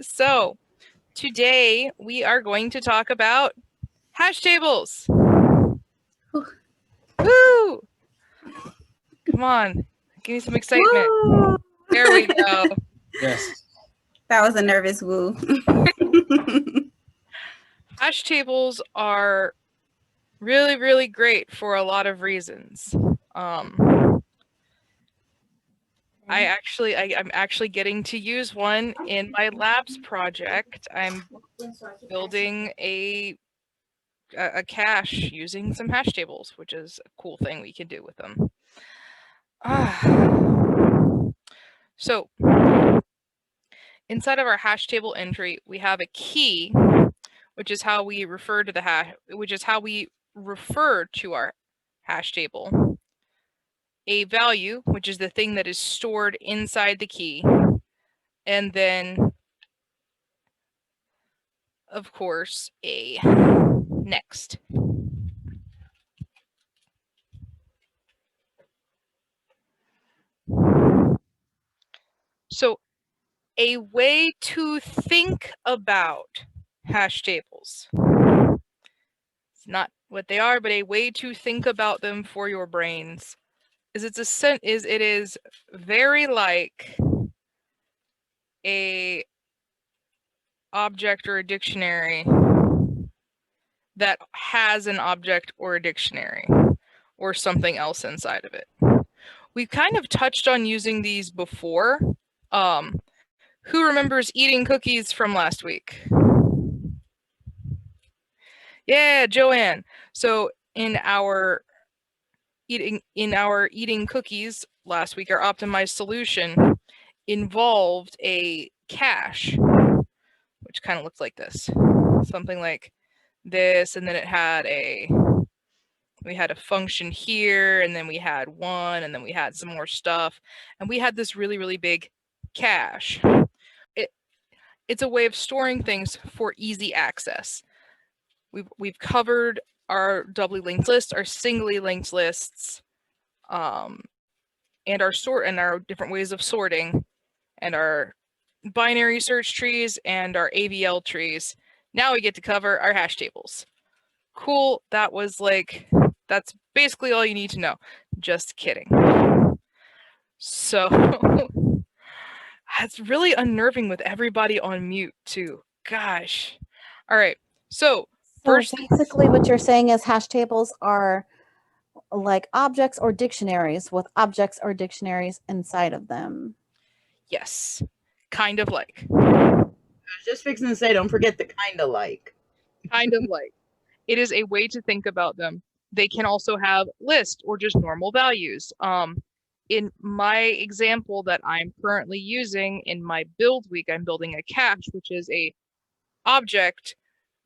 So, today we are going to talk about hash tables. Woo! Come on, give me some excitement. Woo! There we go. Yes. That was a nervous woo. Hash tables are really, really great for a lot of reasons. I'm actually getting to use one in my labs project. I'm building a cache using some hash tables, which is a cool thing we can do with them. So inside of our hash table entry, we have a key, which is how we refer to our hash table. A value, which is the thing that is stored inside the key, and then, of course, a next. So a way to think about hash tables. It's not what they are, but a way to think about them for your brains is it is very like a object or a dictionary that has an object or a dictionary or something else inside of it. We've kind of touched on using these before. Who remembers eating cookies from last week? Yeah, Joanne. So in our eating cookies last week, our optimized solution involved a cache, which kind of looked like this. Something like this, and then we had a function here, and then we had one, and then we had some more stuff, and we had this really, really big cache. It's a way of storing things for easy access. We've covered our doubly linked lists, our singly linked lists, and our different ways of sorting, and our binary search trees and our AVL trees. Now we get to cover our hash tables. Cool. That's basically all you need to know. Just kidding. So it's really unnerving with everybody on mute too. Gosh. All right. So basically what you're saying is hash tables are like objects or dictionaries with objects or dictionaries inside of them. Yes. Kind of like. I was just fixing to say, don't forget the kind of like. Kind of like. It is a way to think about them. They can also have lists or just normal values. In my example that I'm currently using in my build week, I'm building a cache, which is a object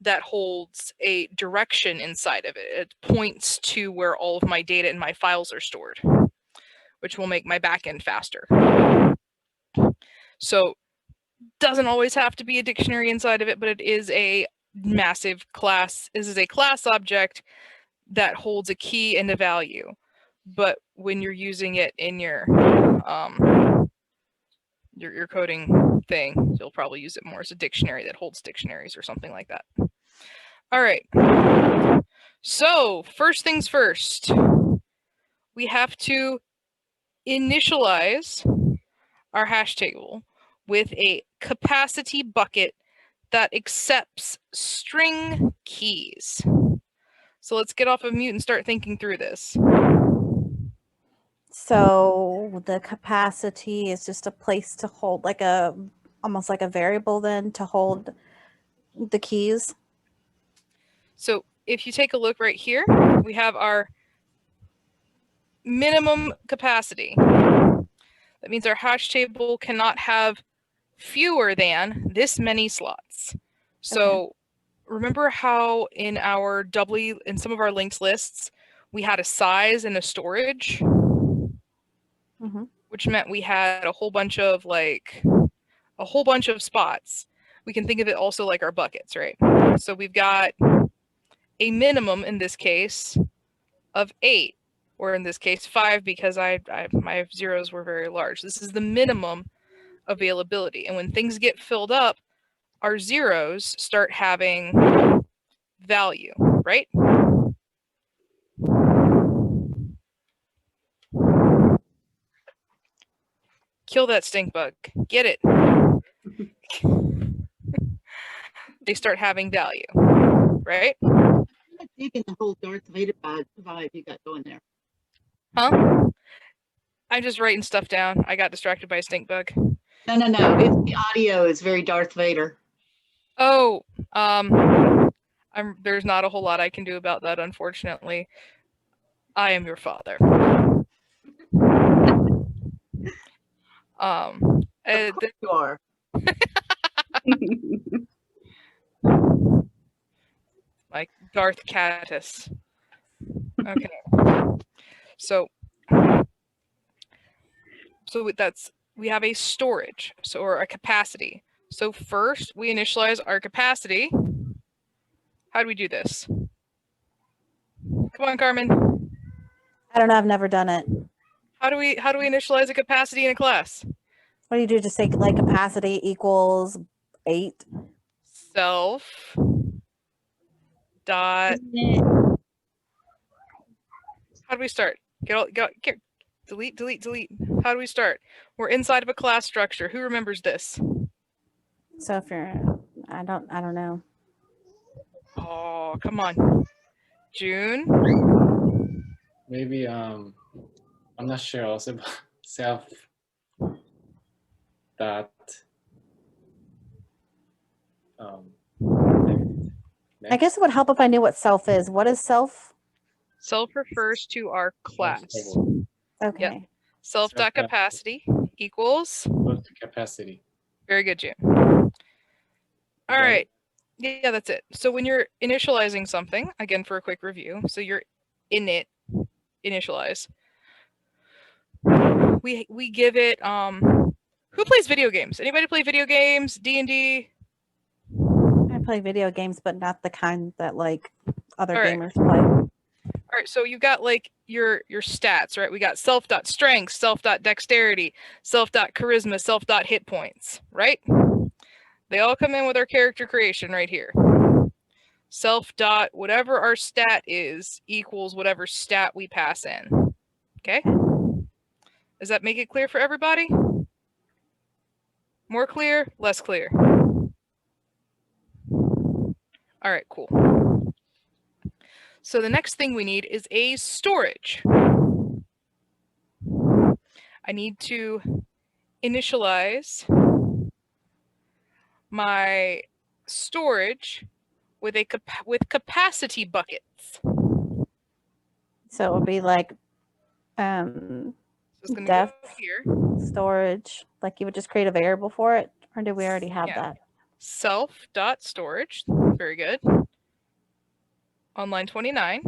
that holds a direction inside of it. It points to where all of my data and my files are stored, which will make my backend faster. So doesn't always have to be a dictionary inside of it, but it is a massive class. This is a class object that holds a key and a value. But when you're using it in your coding thing, you'll probably use it more as a dictionary that holds dictionaries or something like that. All right. So first things first, we have to initialize our hash table with a capacity bucket that accepts string keys. So let's get off of mute and start thinking through this. So the capacity is just a place to hold, like almost like a variable then to hold the keys. So if you take a look right here, we have our minimum capacity. That means our hash table cannot have fewer than this many slots. So remember how in some of our linked lists, we had a size and a storage, which meant we had a whole bunch of spots. We can think of it also like our buckets, right? So we've got a minimum in this case of 8, or in this case 5, because my zeros were very large. This is the minimum availability. And when things get filled up, our zeros start having value, right? Kill that stink bug. Get it. They start having value, right? I'm digging the whole Darth Vader vibe you got going there. Huh? I'm just writing stuff down. I got distracted by a stink bug. No. It's the audio is very Darth Vader. Oh, there's not a whole lot I can do about that, unfortunately. I am your father. Of course you are. Like Darth Catus. Okay. So we have a storage, or a capacity. So first we initialize our capacity. How do we do this? Come on, Carmen. I don't know. I've never done it. How do we initialize a capacity in a class? What do you do? Just say like capacity equals 8. Self dot. How do we start? Get delete. How do we start? We're inside of a class structure. Who remembers this? So if you're, I don't know. Oh, come on. June? Maybe I'm not sure also, but self dot I guess it would help if I knew what self is. What is self? Self refers to our class. Okay. Yep. Self dot capacity equals capacity. Very good, June. All right. Yeah, that's it. So when you're initializing something, again for a quick review, so you're initialize. We give it who plays video games? Anybody play video games? D&D? I play video games, but not the kind that like other All right. gamers play. All right, so you've got like your stats, right? We got self dot strength, self dot dexterity, self dot charisma, self dot hit points, right? They all come in with our character creation right here. Self dot whatever our stat is equals whatever stat we pass in. Okay? Does that make it clear for everybody? More clear? Less clear? All right, cool. So the next thing we need is a storage. I need to initialize my storage with with capacity buckets. So it would be like So it's going to def go here. storage. Like you would just create a variable for it, or did we already have that? Self dot storage. Very good. On line 29.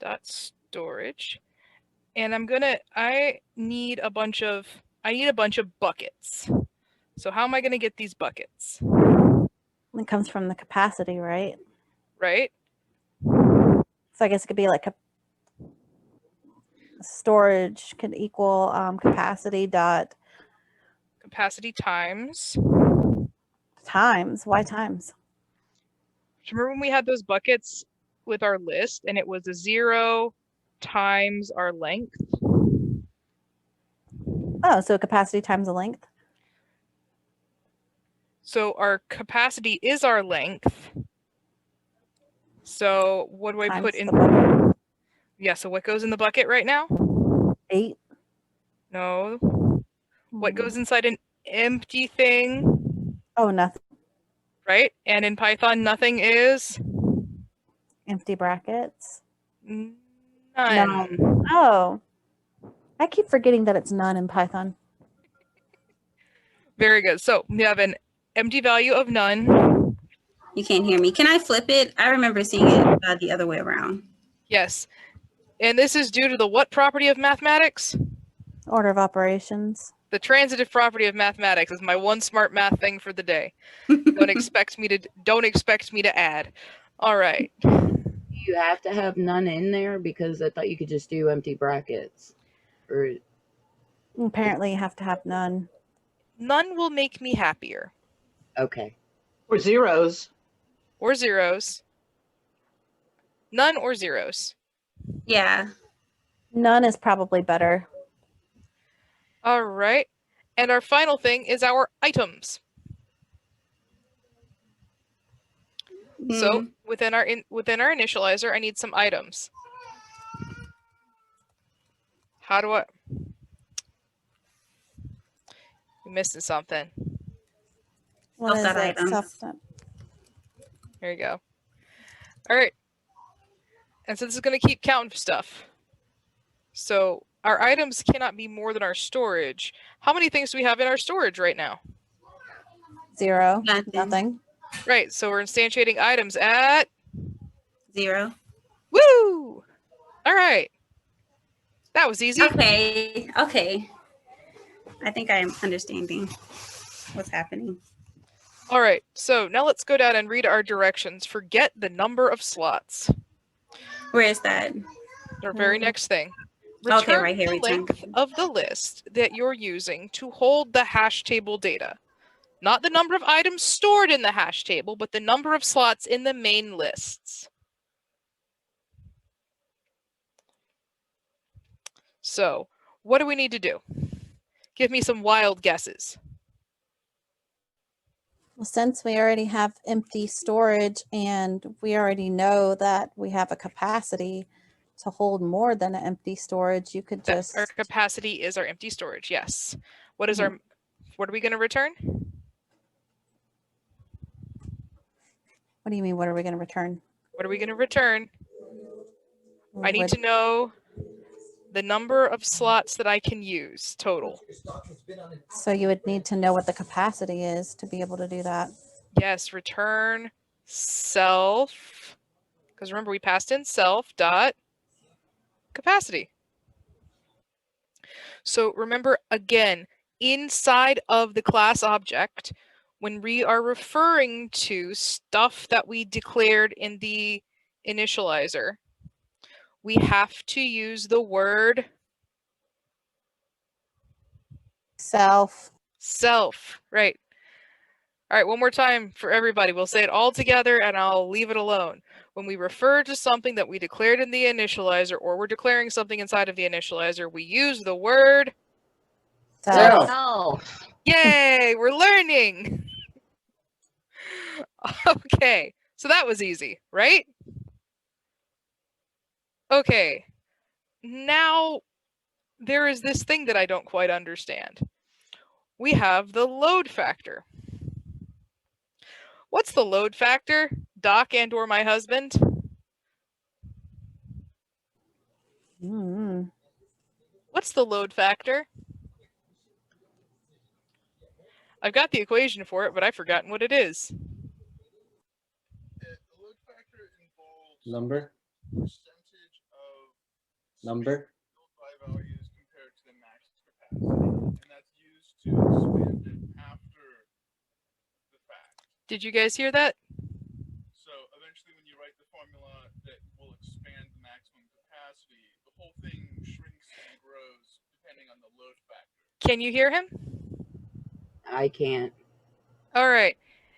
Dot storage. And I need a bunch of buckets. So how am I going to get these buckets? It comes from the capacity, right? Right? So I guess it could be like a storage could equal capacity dot Capacity times. times. Why times? Remember when we had those buckets with our list and it was a 0 times our length? Oh, so capacity times the length. So our capacity is our length. So what do I Times put in? the bucket. Yeah, so what goes in the bucket right now? 8. No. What goes inside an empty thing? Oh, nothing. Right? And in Python, nothing is? Empty brackets. None. None. Oh. I keep forgetting that it's none in Python. Very good. So we have an empty value of none. You can't hear me. Can I flip it? I remember seeing it the other way around. Yes. And this is due to the what property of mathematics? Order of operations. The transitive property of mathematics is my one smart math thing for the day. Don't expect me to add. All right. You have to have none in there because I thought you could just do empty brackets. Or Apparently you have to have none. None will make me happier. Okay. Or zeros. Or zeros. None or zeros. Yeah. None is probably better. All right. And our final thing is our items. So Mm. within our initializer, I need some items. How do I? I'm missing something. What is Self-dot it? items. Self-dot. Here you go. All right. And so this is going to keep counting stuff. So our items cannot be more than our storage. How many things do we have in our storage right now? 0. Nothing. Nothing. Right. So we're instantiating items at 0. woo. All right. That was easy. Okay. Okay. I think I am understanding what's happening. All right. So now let's go down and read our directions. Forget the number of slots. Where is that? Our very next thing. Okay, Return right here, the return. length of the list that you're using to hold the hash table data. Not the number of items stored in the hash table, but the number of slots in the main lists. So, what do we need to do? Give me some wild guesses. Well, since we already have empty storage and we already know that we have a capacity to hold more than an empty storage, you could just... Our capacity is our empty storage, yes. What is our... What are we going to return? What do you mean, what are we going to return? What are we going to return? I need to know the number of slots that I can use total. So you would need to know what the capacity is to be able to do that. Yes, return self, because remember we passed in self dot capacity. So remember again, inside of the class object, when we are referring to stuff that we declared in the initializer, we have to use the word Self. self, right? All right, one more time for everybody. We'll say it all together and I'll leave it alone. When we refer to something that we declared in the initializer or we're declaring something inside of the initializer, we use the word Self. Self. yay, we're learning. Okay, so that was easy, right? Okay, now there is this thing that I don't quite understand. We have the load factor. What's the load factor, Doc and or my husband? Mm-hmm. What's the load factor? I've got the equation for it, but I've forgotten what it is. The load factor involves Number. percentage of Number. built by values compared to the max capacity, and that's used to expand it after the fact. Did you guys hear that? So eventually, when you write the formula that will expand the maximum capacity, the whole thing shrinks and grows depending on the load factor. Can you hear him? I can't. All right,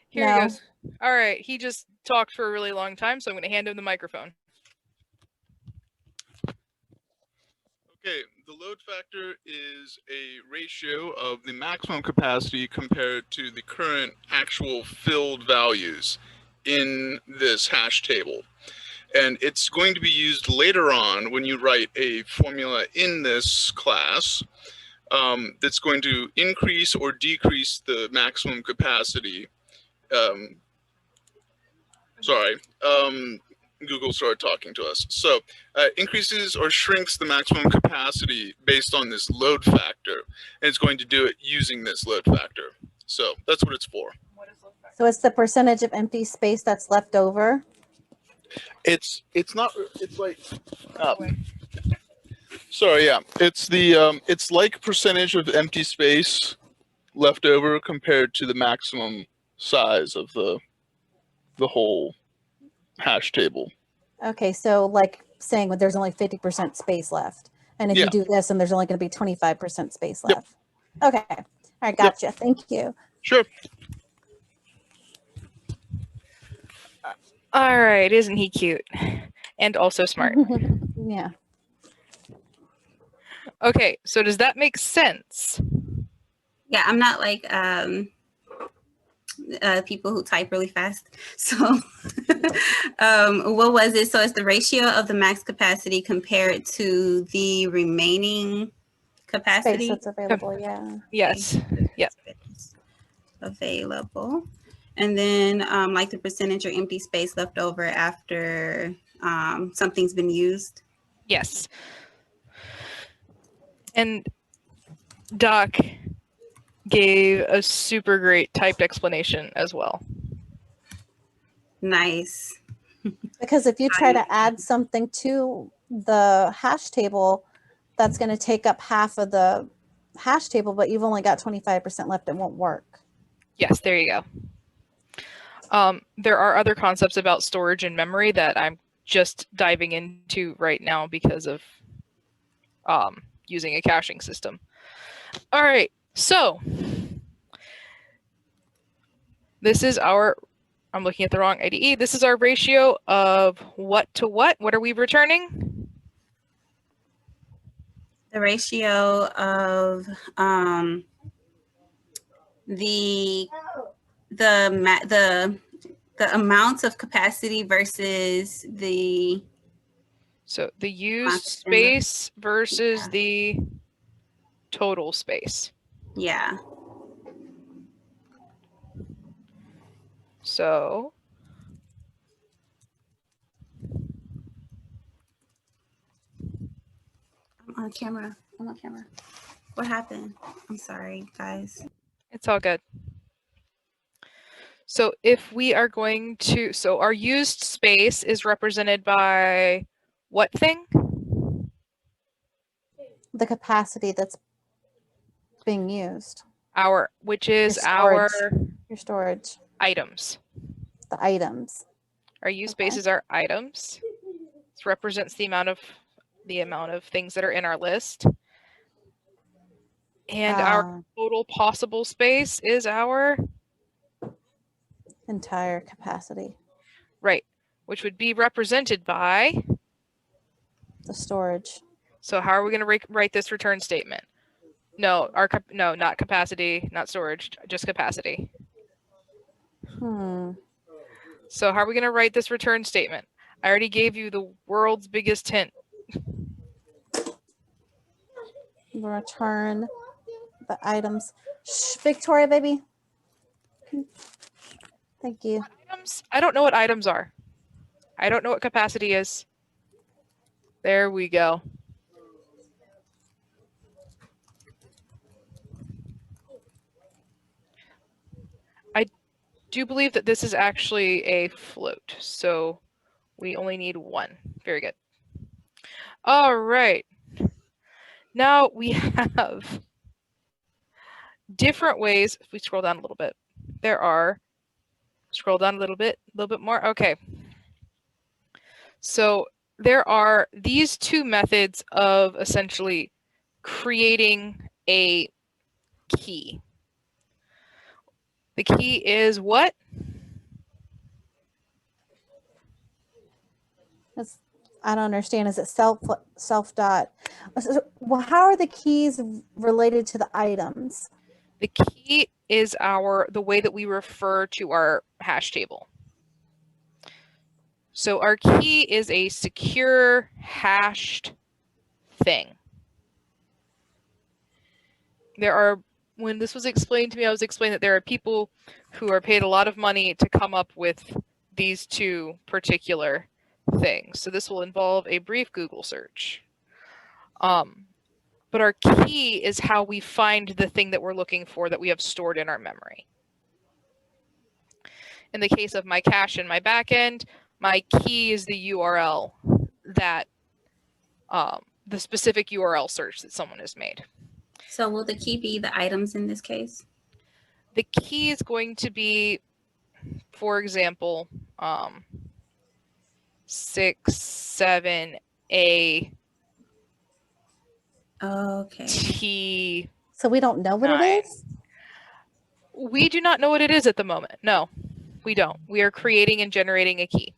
here he No. goes. All right, he just talked for a really long time, so I'm going to hand him the microphone. Okay, the load factor is a ratio of the maximum capacity compared to the current actual filled values in this hash table. And it's going to be used later on when you write a formula in this class that's going to increase or decrease the maximum capacity. Google started talking to us. So increases or shrinks the maximum capacity based on this load factor. And it's going to do it using this load factor. So that's what it's for. So it's the percentage of empty space that's left over. It's not, it's like, sorry, yeah. It's the, it's like percentage of empty space left over compared to the maximum size of the whole hash table. Okay, so like saying there's only 50% space left. And if Yeah. you do this, and there's only going to be 25% space Yep. left. Okay. I gotcha. Thank you. Sure. All right, isn't he cute? And also smart. Yeah. Okay, so does that make sense? Yeah, I'm not like people who type really fast. So what was it? So it's the ratio of the max capacity compared to the remaining capacity. Space that's available. Yeah. Yes. Yep. Space available. And then like the percentage or empty space left over after something's been used. Yes. And Doc gave a super great typed explanation as well. Nice. Because if you try to add something to the hash table, that's going to take up half of the hash table, but you've only got 25% left. It won't work. Yes, there you go. There are other concepts about storage and memory that I'm just diving into right now because of using a caching system. All right, so this is our, I'm looking at the wrong IDE. This is our ratio of what to what? What are we returning? The ratio of the amounts of capacity versus the So the used constant. space versus Yeah. the total space. Yeah. So I'm on camera. I'm on camera. What happened? I'm sorry, guys. it's all good. So if we are going to, so our used space is represented by what thing? The capacity that's being used. Our, which is Your our storage. Your storage. items. The items. Our used Okay. space is our items. This represents the amount of things that are in our list. And our total possible space is our Entire capacity. right, which would be represented by The storage. So how are we going to write this return statement? No, no, not capacity, not storage, just capacity. So how are we going to write this return statement? I already gave you the world's biggest hint. Return the items. Shh, Victoria, baby. Thank you. Items? I don't know what items are. I don't know what capacity is. There we go. I do believe that this is actually a float, so we only need one. Very good. All right. Now we have different ways. If we scroll down a little bit, there are, scroll down a little bit more. Okay. So there are these two methods of essentially creating a key. The key is what? I don't understand. Is it self dot? Well, how are the keys related to the items? The key is the way that we refer to our hash table. So our key is a secure hashed thing. When this was explained to me, I was explained that there are people who are paid a lot of money to come up with these two particular things. So this will involve a brief Google search. But our key is how we find the thing that we're looking for that we have stored in our memory. In the case of my cache and my backend, my key is the URL that, the specific URL search that someone has made. So will the key be the items in this case? The key is going to be, for example, 67A. Okay. T. So we don't know what it is? We do not know what it is at the moment. No, we don't. We are creating and generating a key.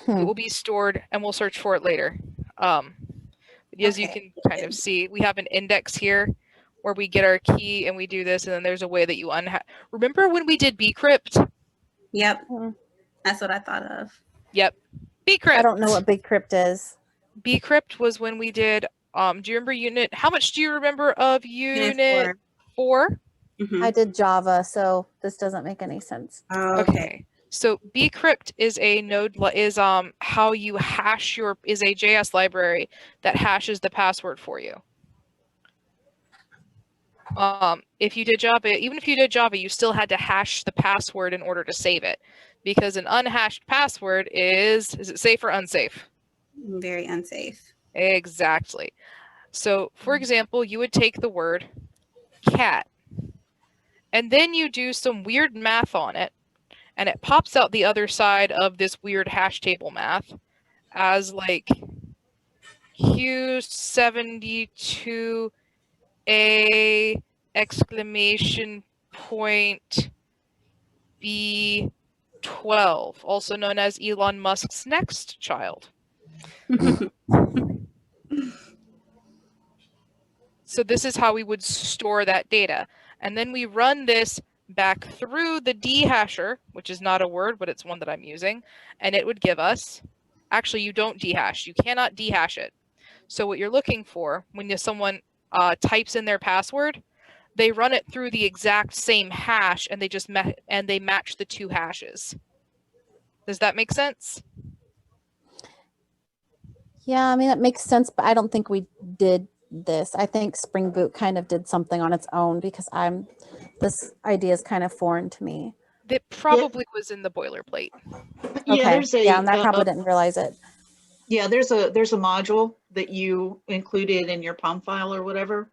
It will be stored and we'll search for it later. As you can kind of see, we have an index here where we get our key and we do this, and then there's a way that you remember when we did bcrypt? Yep. That's what I thought of. Yep. Bcrypt. I don't know what bcrypt is. Bcrypt was when we did, do you remember unit? How much do you remember of unit 4? Mhm. I did Java, so this doesn't make any sense. Oh, Okay. So bcrypt is a node how you hash is a JS library that hashes the password for you. If you did Java, even if you did Java, you still had to hash the password in order to save it, because an unhashed password is it safe or unsafe? Very unsafe. Exactly. So, for example, you would take the word cat, and then you do some weird math on it, and it pops out the other side of this weird hash table math as like Q72A exclamation point B12, also known as Elon Musk's next child. So this is how we would store that data. And then we run this back through the dehasher, which is not a word, but it's one that I'm using. And it would give us, actually you don't dehash, you cannot dehash it. So what you're looking for when someone types in their password, they run it through the exact same hash and they just they match the two hashes. Does that make sense? Yeah, I mean, it makes sense, but I don't think we did this. I think Spring Boot kind of did something on its own because this idea is kind of foreign to me. It probably was in the boilerplate. Yeah, there's a and I probably didn't realize it. yeah, there's a module that you included in your POM file or whatever.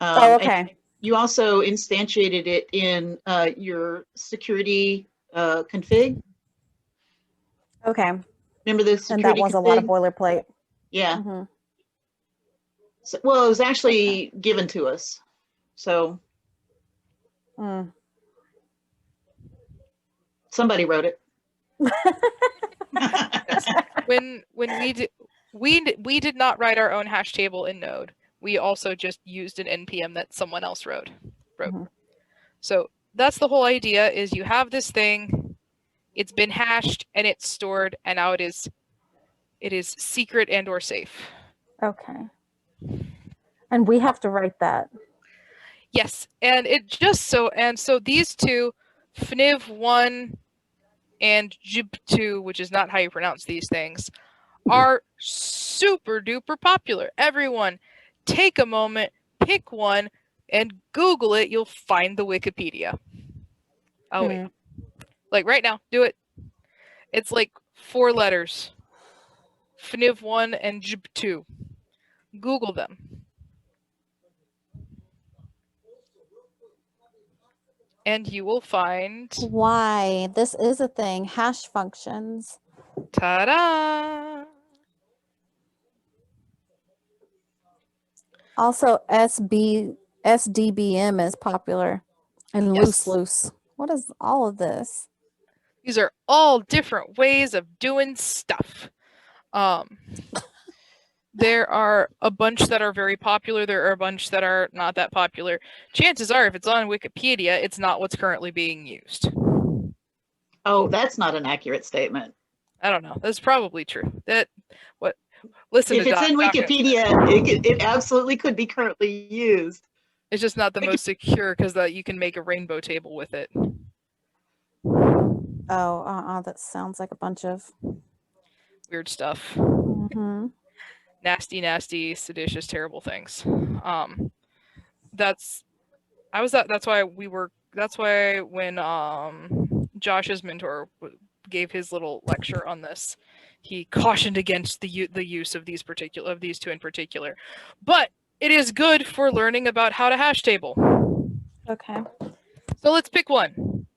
Oh, and okay. you also instantiated it in your security config. Okay. Remember the And security that was config? a lot of boilerplate. Yeah. Mhm. So, well, it was actually given to us. So Mm. somebody wrote it. Yes. When we did not write our own hash table in Node. We also just used an npm that someone else wrote. Mhm. So that's the whole idea: is you have this thing, it's been hashed and it's stored, and now it is secret and or safe. Okay. And we have to write that. Yes, and so these two, fniv1 and jib2, which is not how you pronounce these things, are super duper popular. Everyone, take a moment, pick one, and Google it. You'll find the Wikipedia. Oh wait, like right now, do it. It's like 4 letters. fniv1 and jib2. Google them. And you will find, Why? This is a thing. Hash functions. ta-da! Also, SDBM is popular. And Yes. loose. What is all of this? These are all different ways of doing stuff. There are a bunch that are very popular. There are a bunch that are not that popular. Chances are, if it's on Wikipedia, it's not what's currently being used. Oh, that's not an accurate statement. I don't know. That's probably true. Listen If to it's in Doc. Wikipedia, it absolutely could be currently used. It's just not the most secure because you can make a rainbow table with it. Oh, that sounds like a bunch of Weird stuff. Mhm. Nasty, seditious, terrible things. That's why when Josh's mentor gave his little lecture on this, he cautioned against the use of these two in particular. But it is good for learning about how to hash table. Okay. So let's pick one.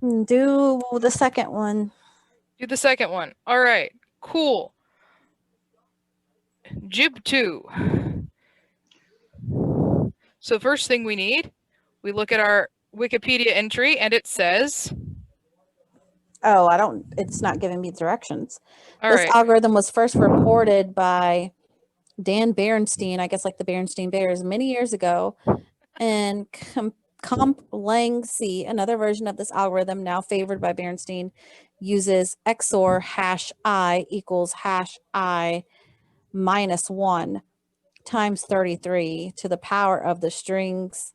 Do the second one. Do the second one. All right. Cool. Jib2. So first thing we we look at our Wikipedia entry and it says, Oh, it's not giving me directions. all This right, algorithm was first reported by Dan Berenstein, I guess like the Berenstein Bears, many years ago. And Complancy, another version of this algorithm now favored by Berenstein, uses XOR hash I equals hash I minus 1 times 33 to the power of the strings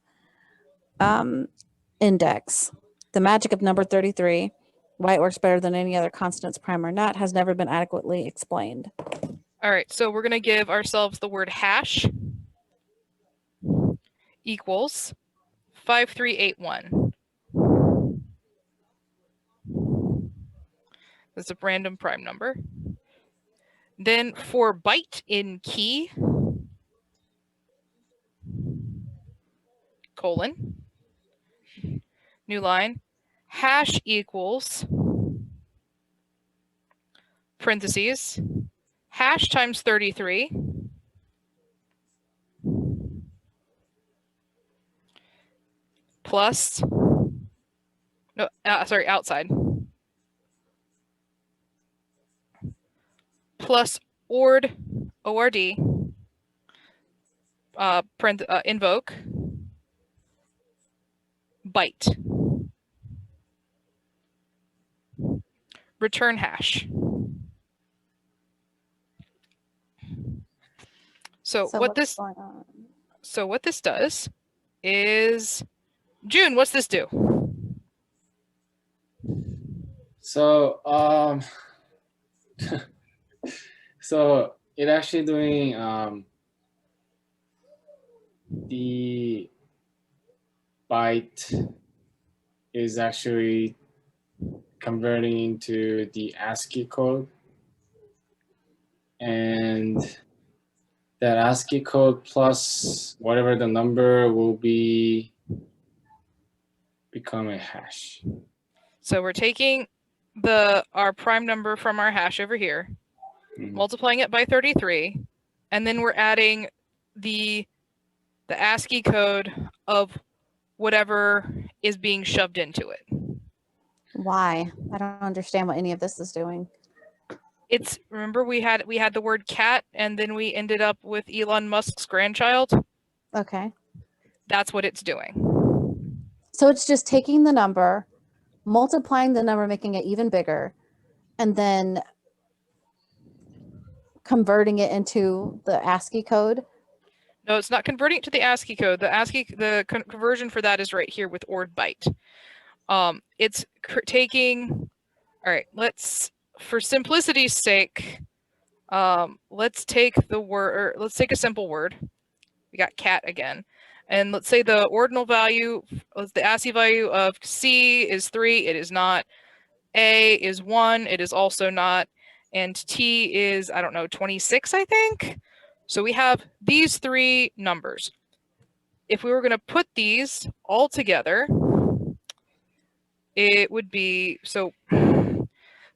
index. The magic of number 33, why it works better than any other constants, prime or not, has never been adequately explained. all right. So we're going to give ourselves the word hash equals 5381. That's a random prime number. Then for byte in key, colon, new line, hash equals, parentheses, hash times 33 plus, no, sorry, outside, plus ord, ORD, invoke, byte, return hash. So what what's going on? So what this does is, June, what's this do? So so it actually doing the byte is actually converting into the ASCII code, and that ASCII code plus whatever the number will become a hash. So we're taking our prime number from our hash over here, multiplying it by 33, and then we're adding the ASCII code of whatever is being shoved into it. Why? I don't understand what any of this is doing. It's, remember we had the word cat and then we ended up with Elon Musk's grandchild? Okay. That's what it's doing. So it's just taking the number, multiplying the number, making it even bigger, and then converting it into the ASCII code. No, it's not converting it to the ASCII code. The conversion for that is right here with ord byte. It's taking, all right, for simplicity's sake, let's take let's take a simple word. We got cat again. And let's say the ordinal value, the ASCII value of C is 3, it is not. A is 1, it is also not. And T is, I don't know, 26, I think? So we have these 3 numbers. If we were going to put these all together, it would be, so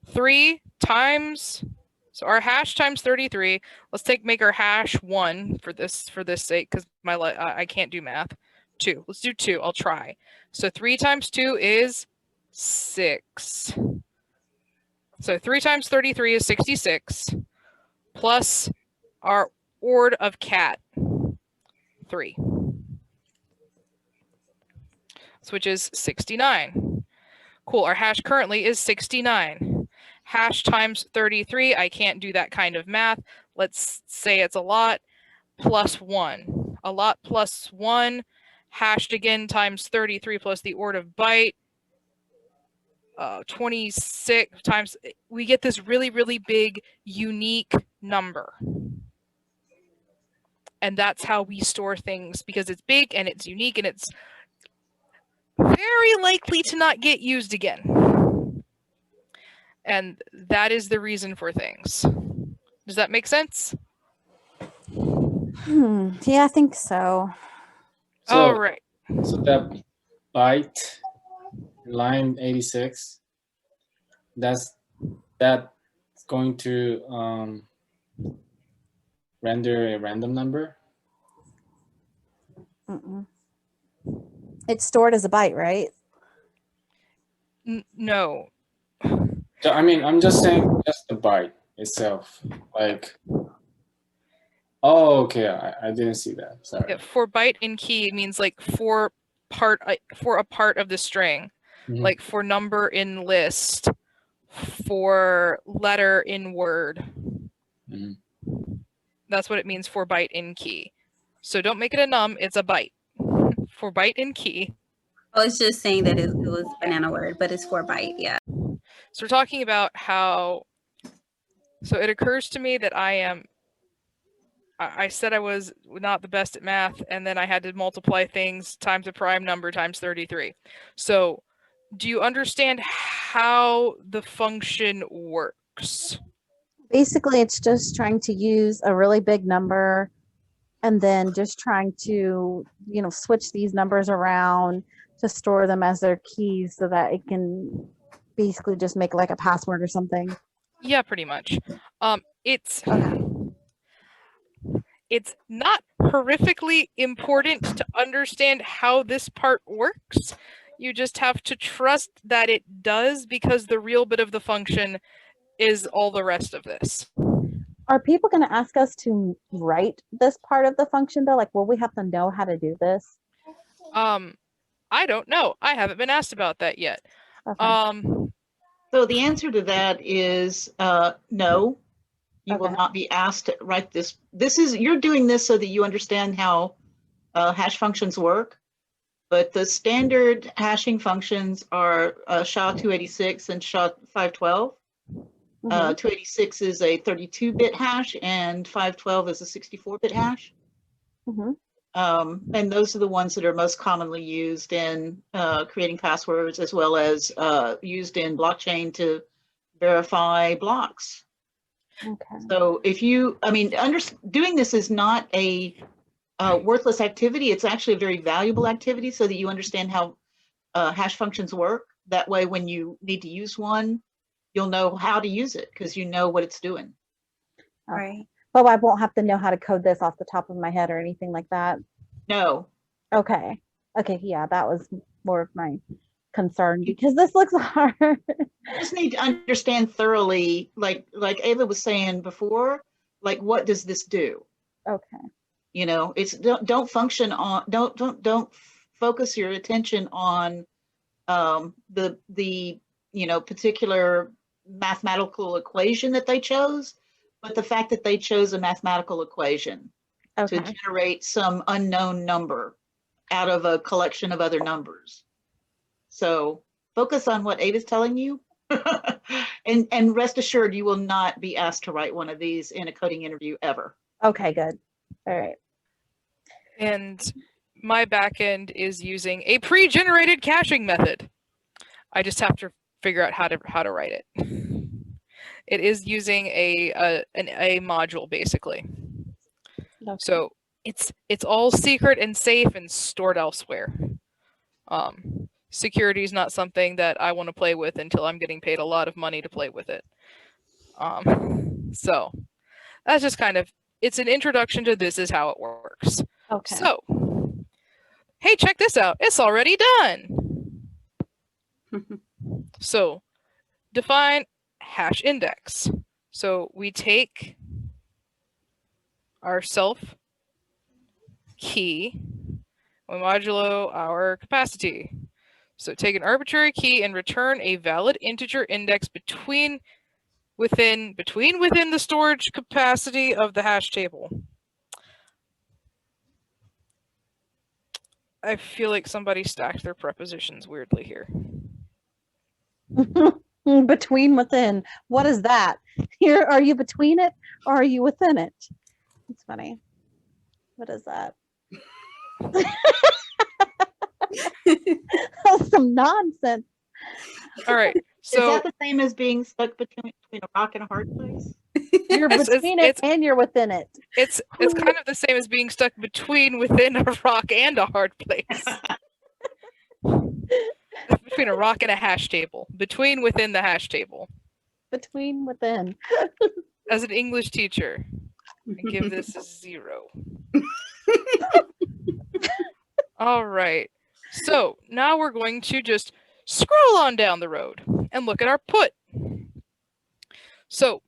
3 times, so our hash times 33, let's make our hash 1 for this sake, because I can't do math. 2, let's do 2, I'll try. So 3 times 2 is 6. So 3 times 33 is 66, plus our ord of cat, 3. Which is 69. Cool, our hash currently is 69. Hash times 33, I can't do that kind of math. Let's say it's a lot, plus 1. A lot plus 1, hashed again times 33 plus the ord of byte, 26 times, we get this really, really big, unique number. And that's how we store things, because it's big and it's unique and it's very likely to not get used again. And that is the reason for things. Does that make sense? Yeah, I think so. All right. So that byte, line 86, that's going to render a random number? It's stored as a byte, right? No. So, I mean, I'm just saying just the byte itself. Like, oh, okay, I didn't see that. Sorry. Yeah, for byte in key means like for a part of the string, Mhm. like for number in list, for letter in word. Mhm. That's what it means for byte in key. So don't make it a num, it's a byte. For byte in key. Oh, it's just saying that it was banana word, but it's 4 byte. Yeah. So we're talking about how, so it occurs to me that I said I was not the best at math, and then I had to multiply things times a prime number times 33. So do you understand how the function works? Basically, it's just trying to use a really big number and then just trying to, switch these numbers around to store them as their keys so that it can basically just make like a password or something. Yeah, pretty much. It's Okay. it's not horrifically important to understand how this part works. You just have to trust that it does, because the real bit of the function is all the rest of this. Are people going to ask us to write this part of the function though? Like, will we have to know how to do this? I don't know. I haven't been asked about that yet. Okay. So the answer to that is no. You will Okay. not be asked to write this. You're doing this so that you understand how hash functions work. But the standard hashing functions are SHA-286 and SHA-512. 286 is a 32-bit hash and 512 is a 64-bit hash. And those are the ones that are most commonly used in creating passwords, as well as used in blockchain to verify blocks. Okay. So if you, doing this is not a worthless activity. It's actually a very valuable activity so that you understand how hash functions work. That way, when you need to use one, you'll know how to use it because you know what it's doing. Right. But I won't have to know how to code this off the top of my head or anything like that. No. Okay. Okay. Yeah, that was more of my concern because this looks hard. You just need to understand thoroughly, like Ava was saying before, like what does this do? Okay. It's don't function on don't focus your attention on the particular mathematical equation that they chose, but the fact that they chose a mathematical equation to generate some unknown number out of a collection of other numbers. So focus on what Ava's telling you and rest assured you will not be asked to write one of these in a coding interview ever. Okay, good. All right. And my backend is using a pre-generated caching method. I just have to figure out how to write it. It is using a module basically. Okay. So it's all secret and safe and stored elsewhere. Security is not something that I want to play with until I'm getting paid a lot of money to play with it. So that's just kind of, it's an introduction to this is how it works. Okay. So, hey, check this out. It's already done. So define hash index. So we take our self key, we modulo our capacity. So take an arbitrary key and return a valid integer index within the storage capacity of the hash table. I feel like somebody stacked their prepositions weirdly here. Between, within. What is that? Here, are you between it or are you within it? It's funny. What is that? That's some nonsense. All right. So is that the same as being stuck between a rock and a hard place? You're between it and you're within it. It's kind of the same as being stuck within a rock and a hard place. Between a rock and a hash table. Within the hash table. Within. As an English teacher, I give this a 0. All right. So now we're going to just scroll on down the road and look at our put. So,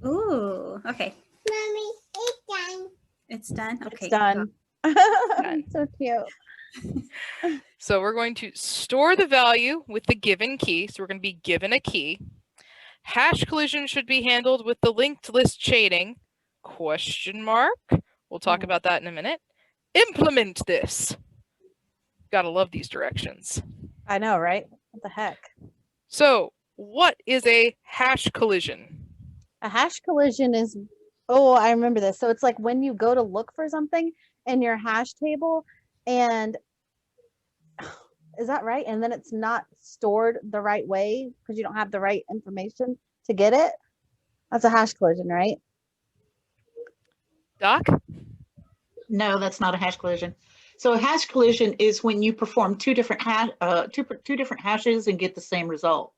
Ooh, okay. Mommy, it's done. It's done? Okay. It's done. Done. So cute. so we're going to store the value with the given key. So we're going to be given a key. Hash collision should be handled with the linked list chaining, question mark. We'll talk about that in a minute. Implement this. Gotta love these directions. I know, right? What the heck? So what is a hash collision? A hash collision is, oh, I remember this. So it's like when you go to look for something in your hash table and is that right? And then it's not stored the right way because you don't have the right information to get it. That's a hash collision, right? Doc? No, that's not a hash collision. So a hash collision is when you perform two different hashes and get the same result.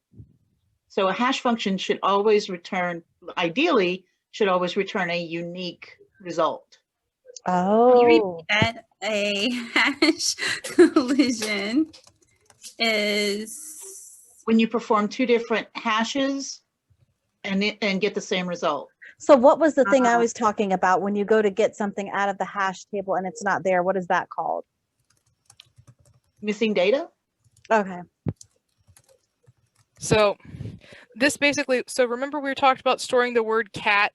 So a hash function should always return, ideally, should always return a unique result. Oh, That a hash collision is When you perform two different hashes and get the same result. so what was the thing I was talking about when you go to get something out of the hash table and it's not there? What is that called? Missing data? Okay. So this basically, so remember we talked about storing the word cat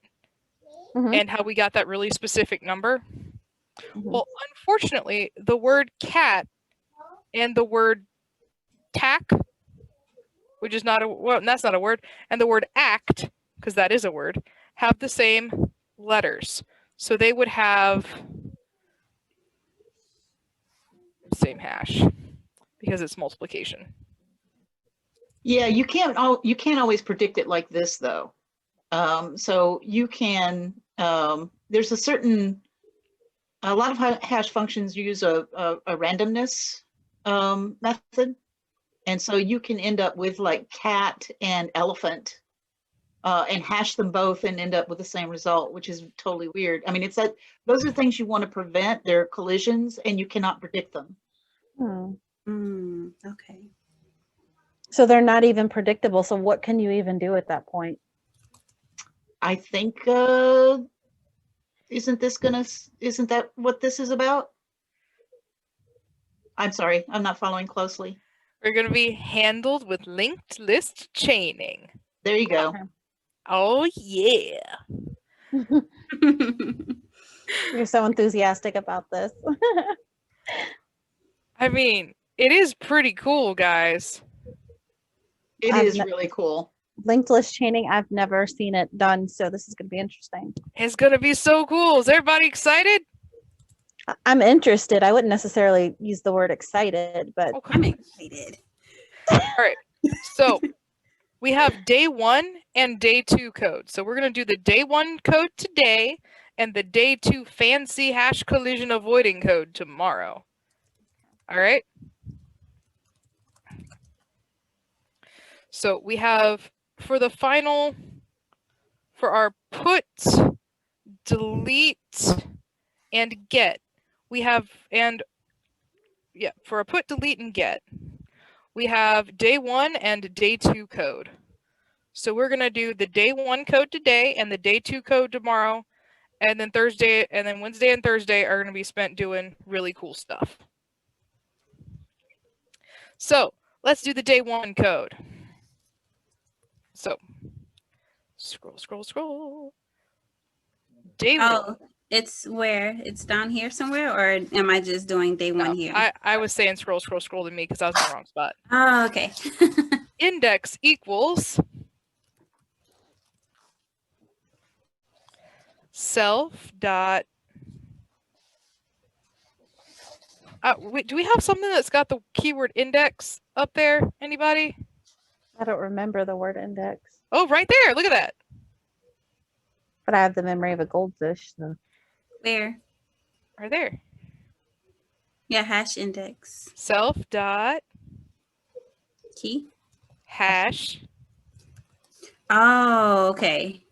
Mhm. and how we got that really specific number? Mhm. Well, unfortunately, the word cat and the word tack, which is not a, well, that's not a word, and the word act, because that is a word, have the same letters. So they would have the same hash because it's multiplication. Yeah, you can't always predict it like this though. So you can, there's a lot of hash functions use a randomness method. And so you can end up with like cat and elephant and hash them both and end up with the same result, which is totally weird. I mean, it's that those are things you want to prevent. They're collisions and you cannot predict them. okay. So they're not even predictable. So what can you even do at that point? I think, isn't that what this is about? I'm sorry, I'm not following closely. We're going to be handled with linked list chaining. There you go. Okay. Oh, yeah. You're so enthusiastic about this. I mean, it is pretty cool, guys. It I've is ne- really cool. Linked list chaining, I've never seen it done, so this is going to be interesting. It's going to be so cool. Is everybody excited? I'm interested. I wouldn't necessarily use the word excited, but Okay. I'm excited. All right. So we have day 1 and day 2 code. So we're going to do the day 1 code today and the day 2 fancy hash collision avoiding code tomorrow. All right. So we have for our put, delete, and get, we have, for a put, delete, and get, we have day 1 and day 2 code. So we're going to do the day 1 code today and the day 2 code tomorrow. And then Wednesday and Thursday are going to be spent doing really cool stuff. So let's do the day 1 code. So scroll. Day 1. It's where? It's down here somewhere, or am I just doing day 1 here? I was saying scroll to me because I was in the wrong spot. Oh, okay. Index equals self dot. Do we have something that's got the keyword index up there? Anybody? I don't remember the word index. Oh, right there. Look at that. But I have the memory of a goldfish. So. Where? Right there. Yeah, hash index. Self dot Key. hash. Oh, okay.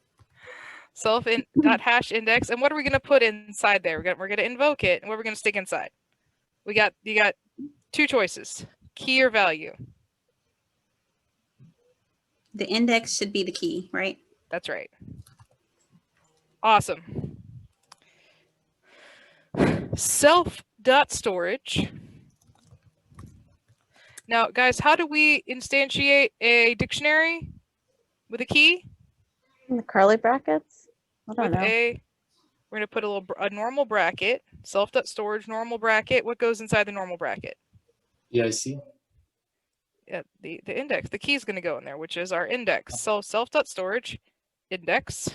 Self dot hash index. And what are we going to put inside there? We're going to invoke it. And what are we going to stick inside? You got two choices, key or value. The index should be the key, right? That's right. Awesome. Self.storage. Now, guys, how do we instantiate a dictionary with a key? In the curly brackets? I don't With know. we're going to put a normal bracket, self.storage normal bracket. What goes inside the normal bracket? Yeah, I see. Yeah, the index. The key is going to go in there, which is our index. So self.storage index.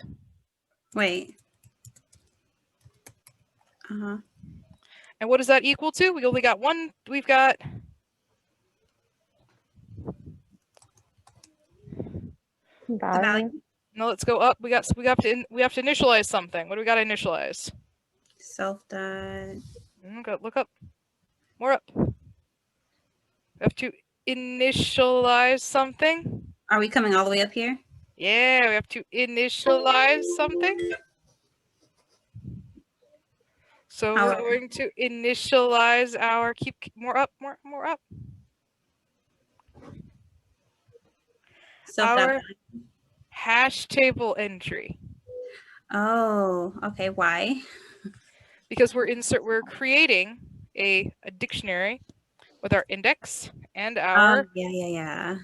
Wait. Uh-huh. And what does that equal to? We only got one. We've got The value. no. Let's go up. We have to initialize something. What do we got to initialize? Self dot. Look up. More up. We have to initialize something. Are we coming all the way up here? Yeah, we have to initialize something. So we're going to initialize our keep more up. Our hash table entry. Oh, okay. Why? Because we're creating a dictionary with our index and our yeah.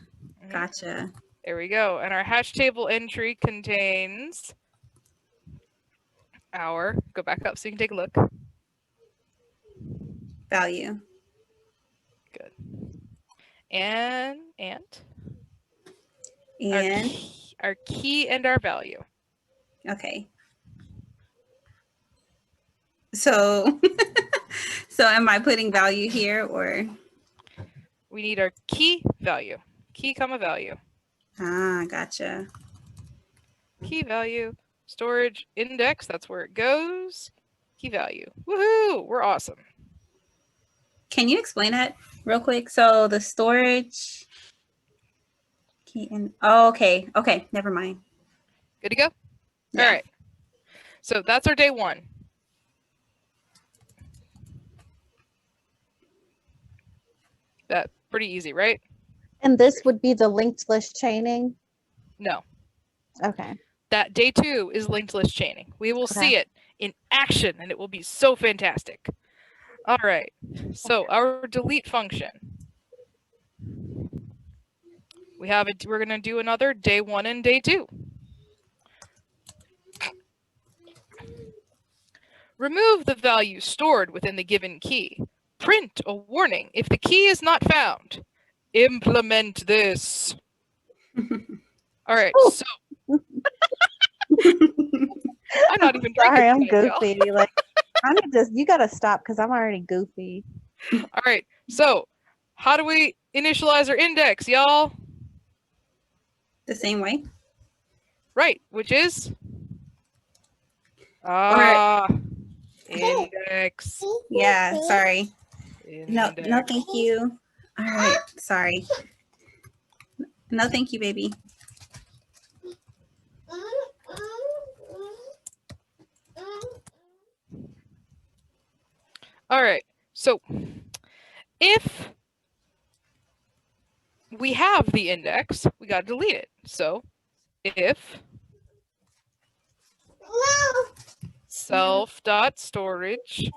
Gotcha. There we go. And our hash table entry contains our go back up so you can take a look. Value. Good. And our key and our value. Okay. So so am I putting value here or? We need our key value. Key comma value. Ah, gotcha. Key value. Storage index. That's where it goes. Key value. Woohoo! We're awesome. Can you explain that real quick? So the storage key and okay. Never mind. Good to go? Yeah. All right. So that's our day one. That pretty easy, right? And this would be the linked list chaining? No. Okay. That day two is linked list chaining. We will see it in action and it will be so fantastic. All right. So our delete function. We're going to do another day one and day two. Remove the value stored within the given key. Print a warning if the key is not found. Implement this. All right, so I'm not even drinking. Sorry, I'm tonight, goofy. Like, you gotta stop because I'm already goofy. All right, so how do we initialize our index, y'all? The same way? Right, which is index. Yeah, sorry. Index. No, thank you. All right, sorry. No, thank you, baby. All right, so if we have the index, we got to delete it. So if self.storage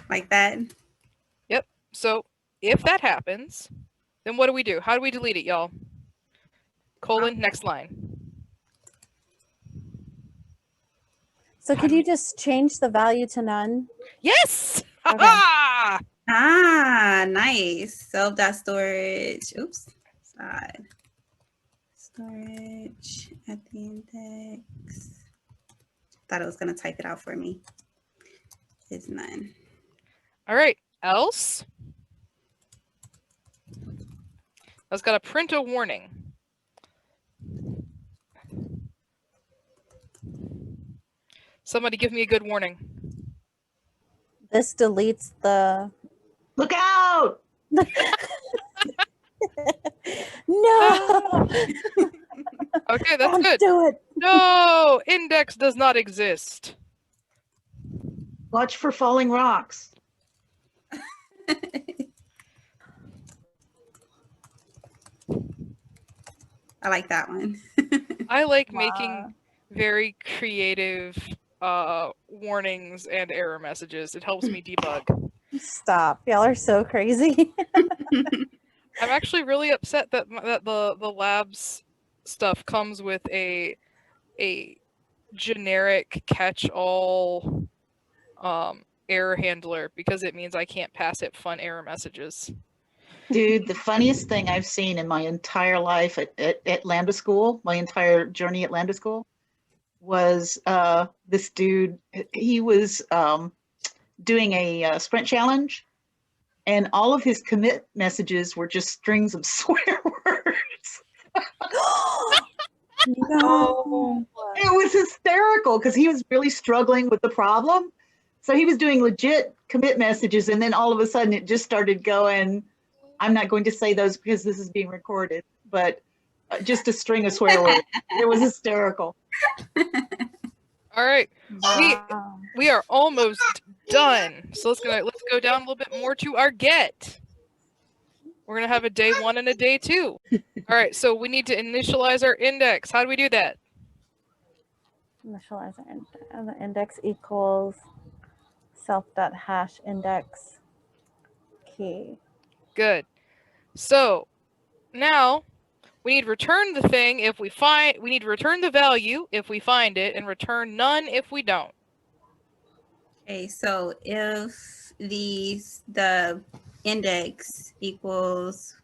like that. Yep. So if that happens, then what do we do? How do we delete it, y'all? Colon, next line. So could you just change the value to none? Yes! Okay. Ha-ha! Ah, nice. Self.storage. Oops. Side. Storage at the index. Thought it was going to type it out for me. Is none. All right. Else. I was got to print a warning. Somebody give me a good warning. This deletes the. Look out! No! Okay, that's Don't good. do it. No, index does not exist. Watch for falling rocks. I like that one. I like Wow. making very creative warnings and error messages. It helps me debug. Stop. Y'all are so crazy. I'm actually really upset that the labs stuff comes with a generic catch-all error handler, because it means I can't pass it fun error messages. Dude, the funniest thing I've seen in my entire life at Lambda School, my entire journey at Lambda School, was this dude. He was doing a sprint challenge, and all of his commit messages were just strings of swear words. No. It was hysterical because he was really struggling with the problem. So he was doing legit commit messages, and then all of a sudden it just started going. I'm not going to say those because this is being recorded, but just a string of swear words. It was hysterical. All right, Wow. we are almost done. So let's go down a little bit more to our get. We're gonna have a day 1 and a day 2. All right, so we need to initialize our index. How do we do that? Initialize the index equals self.hash index key. Good. So now we need to return the thing if we find. We need to return the value if we find it, and return none if we don't. Okay, so if the index equals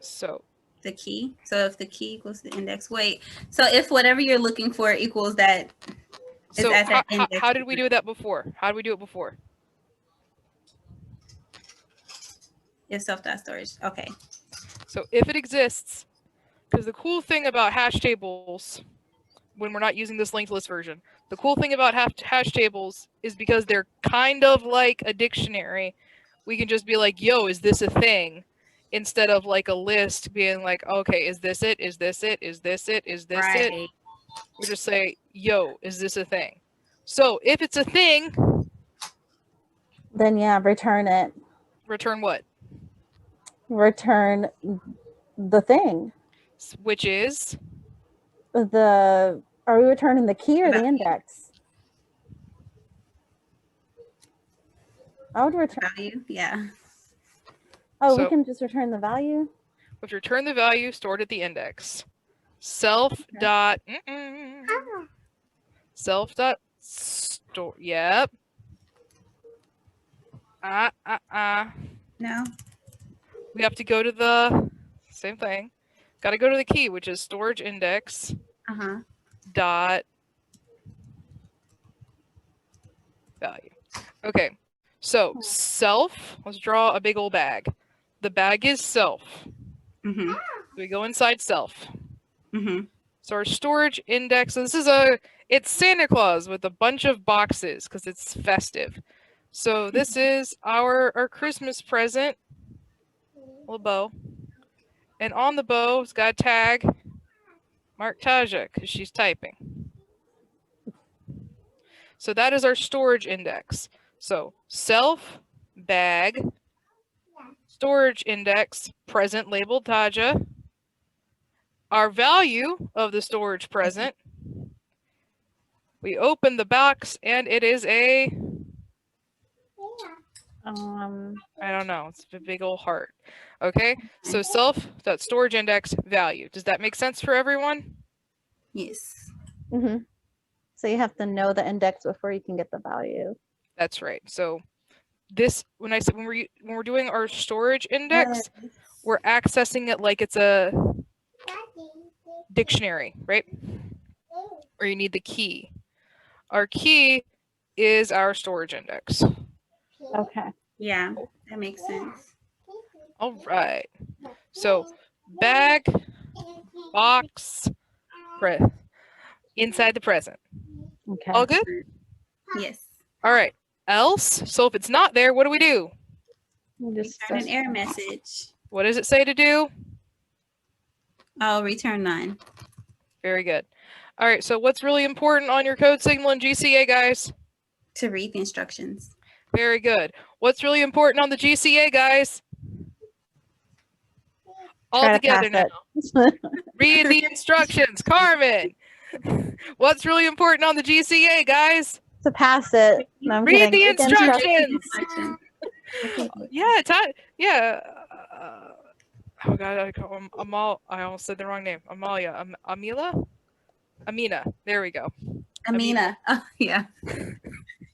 So the key, so if the key equals the index, wait, so if whatever you're looking for equals that, so at that index. how did we do that before? How did we do it before? If self.storage, okay. So if it exists, because the cool thing about hash tables, when we're not using this linked list version, the cool thing about hash tables is because they're kind of like a dictionary. We can just be like, yo, is this a thing? Instead of like a list being like, okay, is this it? Is this it? Is this it? Is this it? Right. We just say, yo, is this a thing? So if it's a thing, Then yeah, return it. return what? Return the thing. Which is? Are we returning the key or the index? I would return. Value, yeah. Oh, we So- can just return the value. We have to return the value stored at the index. Self dot self dot store. Yep. No. We have to go to the same thing. Got to go to the key, which is storage index Uh-huh. dot value. Okay. So self. Let's draw a big old bag. The bag is self. Mm-hmm. We go inside self. Mm-hmm. So our storage index, so it's Santa Claus with a bunch of boxes because it's festive. So this is our Christmas present, little bow. And on the bow, it's got a tag, mark Taja, because she's typing. So that is our storage index. So self, bag, storage index, present labeled Taja. Our value of the storage present. We open the box and it is a, I don't know, it's a big old heart. Okay, so self.storage index value. Does that make sense for everyone? Yes. Mm-hmm. So you have to know the index before you can get the value. That's right. So this, when we're doing our storage index, we're accessing it like it's a dictionary, right? Or you need the key. Our key is our storage index. Okay. Yeah, that makes sense. All right. So bag, box, inside the present. Okay. All good? Yes. All right. Else, so if it's not there, what do we do? You just Return an error message. What does it say to do? Oh, return none. Very good. All right, so what's really important on your code signal in GCA, guys? To read the instructions. Very good. What's really important on the GCA, guys? All Try to together now. pass it. Read the instructions, Carmen. What's really important on the GCA, guys? To pass it. No, I'm Read kidding. the Read the instructions. Instructions. Yeah, yeah. Oh God, I call him Amal. I almost said the wrong name. Amalia. Amila. Amina. There we go. Amina. Oh, yeah.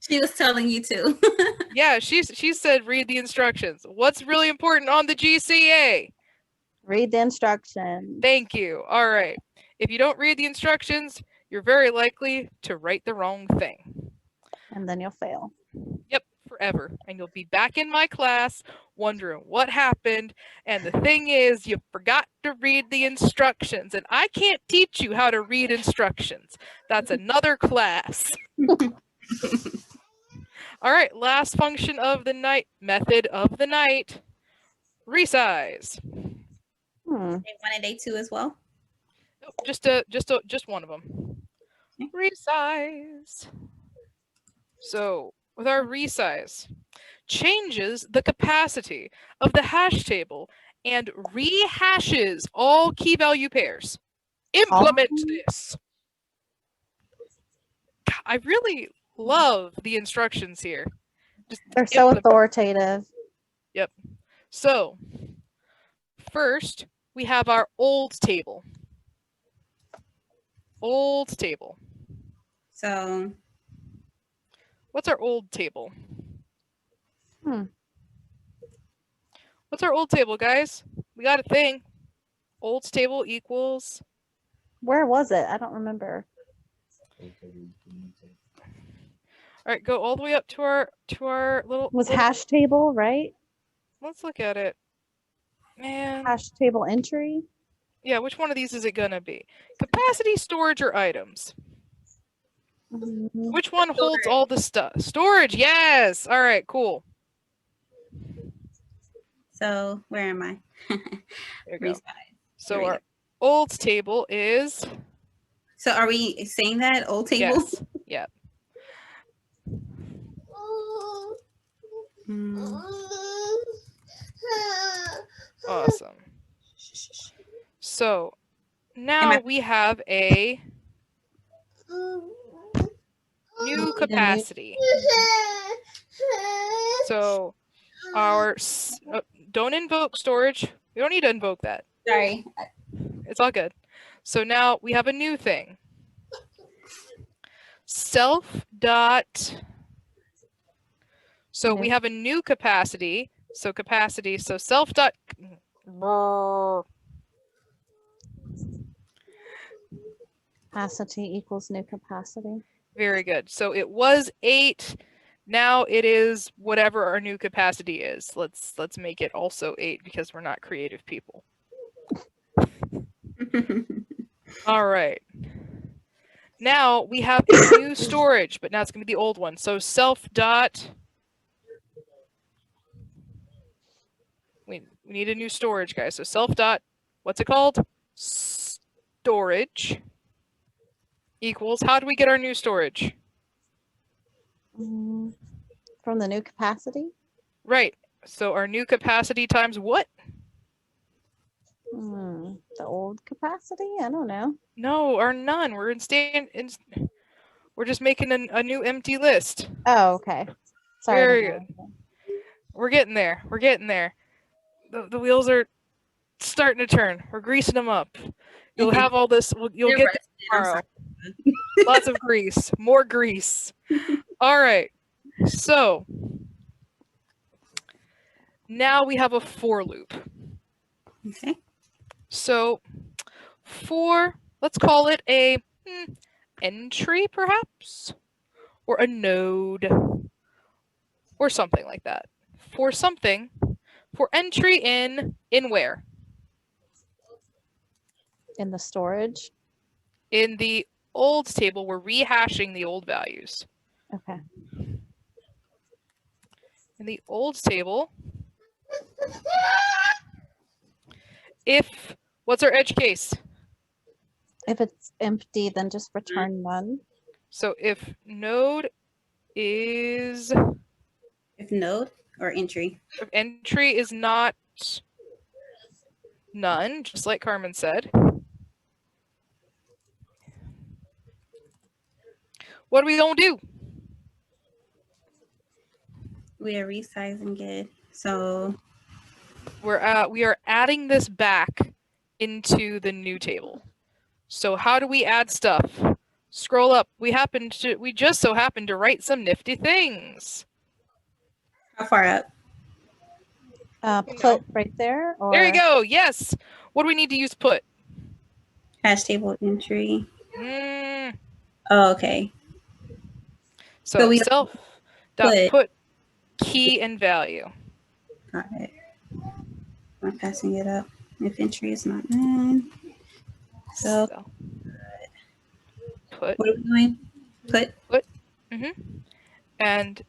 She was telling you too. Yeah, she said read the instructions. What's really important on the GCA? Read the instructions. Thank you. All right. If you don't read the instructions, you're very likely to write the wrong thing. And then you'll fail. Yep, forever. And you'll be back in my class wondering what happened. And the thing is, you forgot to read the instructions. And I can't teach you how to read instructions. That's another class. All right, last function of the night, method of the night, resize. Day 1 and day 2 as well. Nope, just one of them. Resize. So with our resize, changes the capacity of the hash table and rehashes all key value pairs. Implement this. I really love the instructions here. They're so implement. authoritative. Yep. So first we have our old table. Old table. So What's our old table? Hmm. What's our old table, guys? We got a thing. Old table equals. Where was it? I don't remember. All right, go all the way up to our little. Was little- hash table, right? Let's look at it. Man. Hash table entry. Yeah, which one of these is it gonna be? Capacity, storage, or items? Mhm. Which one holds all the stuff? Storage, yes. All right, cool. So where am I? There you go. Resize. So There we our go. old table is So are we saying that old table? yes. Yeah. Mm. Awesome. So Am now I- we have a new capacity. So our don't invoke storage. We don't need to invoke that. Sorry. It's all good. So now we have a new thing. Self dot. So we Okay. have a new capacity. So capacity. So self dot. Capacity equals new capacity. Very good. So it was 8. Now it is whatever our new capacity is. Let's make it also 8 because we're not creative people. All right. Now we have a new storage, but now it's going to be the old one. So self dot. We need a new storage, guys. So self dot. What's it called? Storage equals. How do we get our new storage? From the new capacity? Right. So our new capacity times what? The old capacity? I don't know. No, our none. We're we're just making a new empty list. Oh, okay. Sorry. I Very didn't know. We're getting there. We're getting there. The wheels are starting to turn. We're greasing them up. You'll have all this. You'll You're get rusted, this I'm tomorrow. sorry. Lots of grease. More grease. All right. So now we have a for loop. Okay. So for, let's call it a entry perhaps, or a node, or something like that. For something, for entry in where? In the storage? In the old table, we're rehashing the old values. Okay. In the old table, if, what's our edge case? If it's empty, then just return none. So if node is If node or entry. if entry is not none, just like Carmen said. What are we gonna do? We are resizing it. So We are adding this back into the new table. So how do we add stuff? Scroll up. We just so happen to write some nifty things. how far up? Put right there. Or There you go. Yes. What do we need to use put? Hash table entry. Mm, Oh, okay. so we self dot put- put key and value. Got it. I'm passing it up. If entry is not none. So Put. what are we doing? Put. And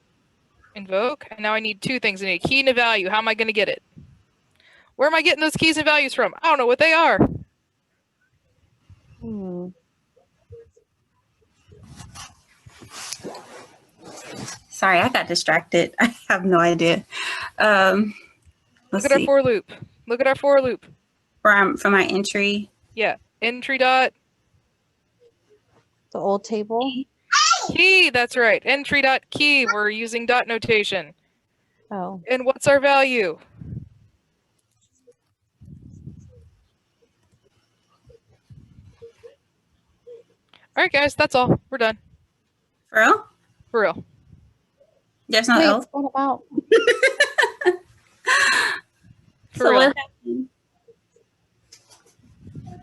invoke. And now I need two things. I need a key and a value. How am I going to get it? Where am I getting those keys and values from? I don't know what they are. Sorry, I got distracted. I have no idea. Let's Look at our see. for loop. Look at our for loop. For my entry. Yeah. Entry dot the old table. key. That's right. Entry dot key. We're using dot notation. Oh, And what's our value? All right, guys. That's all. We're done. For real? For real. There's no wait, else. what about? For So real. what happened?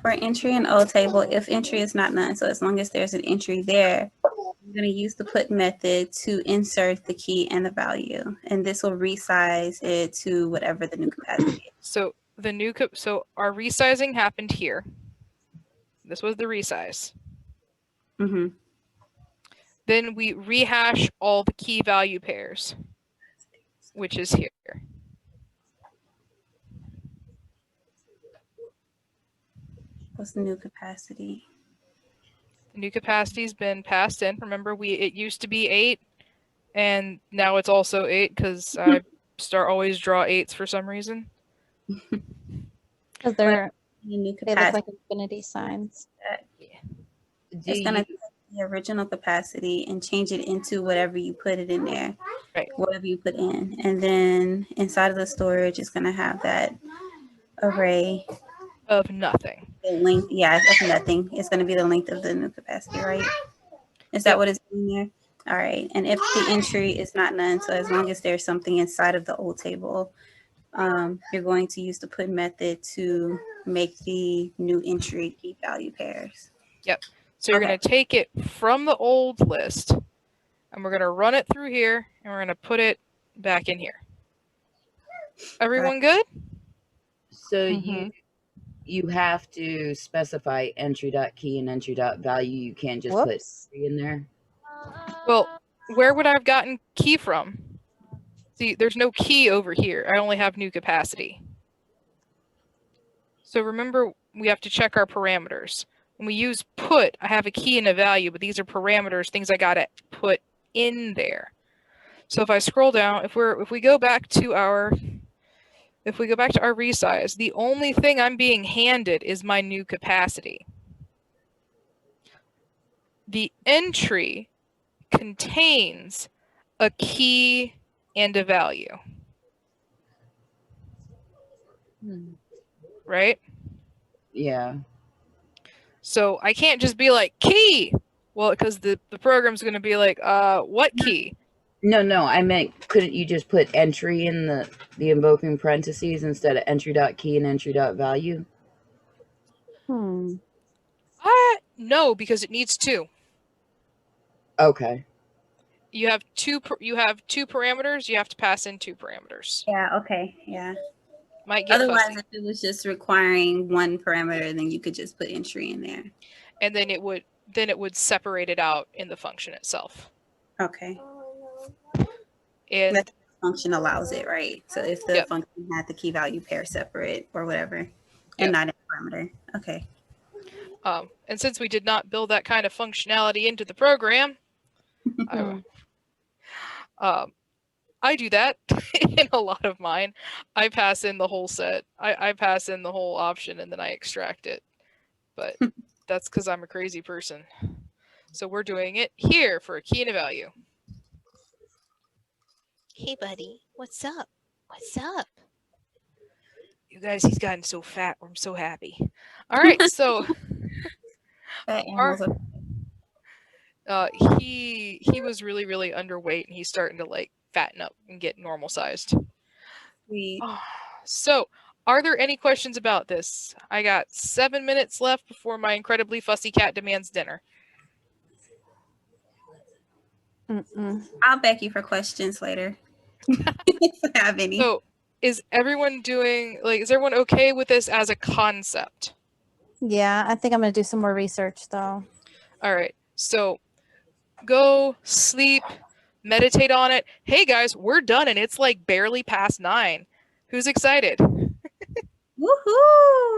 For entry and O table, if entry is not none, so as long as there's an entry there, I'm going to use the put method to insert the key and the value, and this will resize it to whatever the new capacity is. So so our resizing happened here. This was the resize. Mm-hmm. Then we rehash all the key value pairs, which is here. What's the new capacity? The new capacity's been passed in. Remember, it used to be 8, and now it's also 8 because I always draw 8s for some reason. Because The new they look capacity. like infinity signs. It's going to take the original capacity and change it into whatever you put it in there. Right. Whatever you put in. And then inside of the storage, it's going to have that array. Of nothing. The length, yeah, of nothing. It's going to be the length of the new capacity, right? Is that what it's in there? All right. And if the entry is not none, so as long as there's something inside of the old table, you're going to use the put method to make the new entry key value pairs. Yep. So you're going to take it from the old list, and we're going to run it through here, and we're going to put it back in here. Everyone good? So you have to specify entry.key and entry.value. You can't just put entry in there. Well, where would I have gotten key from? See, there's no key over here. I only have new capacity. So remember, we have to check our parameters. When we use put, I have a key and a value, but these are parameters, things I gotta put in there. So if I scroll down, if we go back to our resize, the only thing I'm being handed is my new capacity. The entry contains a key and a value. Right? Yeah. So I can't just be like, key! Well, because the program's going to be like, what key? No, I meant, couldn't you just put entry in the invoking parentheses instead of entry.key and entry.value? No, because it needs 2. Okay. You have two parameters, you have to pass in 2 parameters. Yeah, okay, yeah. Might get Otherwise, fussy. if it was just requiring one parameter, then you could just put entry in there. And then it would separate it out in the function itself. Okay. And that function allows it, right? So if the function had the key value pair separate or whatever, and not a parameter. Okay. And since we did not build that kind of functionality into the program, I do that in a lot of mine. I pass in the whole set. I pass in the whole option and then I extract it. But that's because I'm a crazy person. So we're doing it here for a key and a value. Hey, buddy, what's up? What's up? You guys, he's gotten so fat. I'm so happy. All right, so Fat animals are he was really underweight and he's starting to like fatten up and get normal sized. sweet. So, are there any questions about this? I got 7 minutes left before my incredibly fussy cat demands dinner. I'll beg you for questions later. If I have any. So, is everyone okay with this as a concept? Yeah, I think I'm going to do some more research though. All right. So, go sleep, meditate on it. Hey guys, we're done and it's like barely past 9. Who's excited? Woohoo!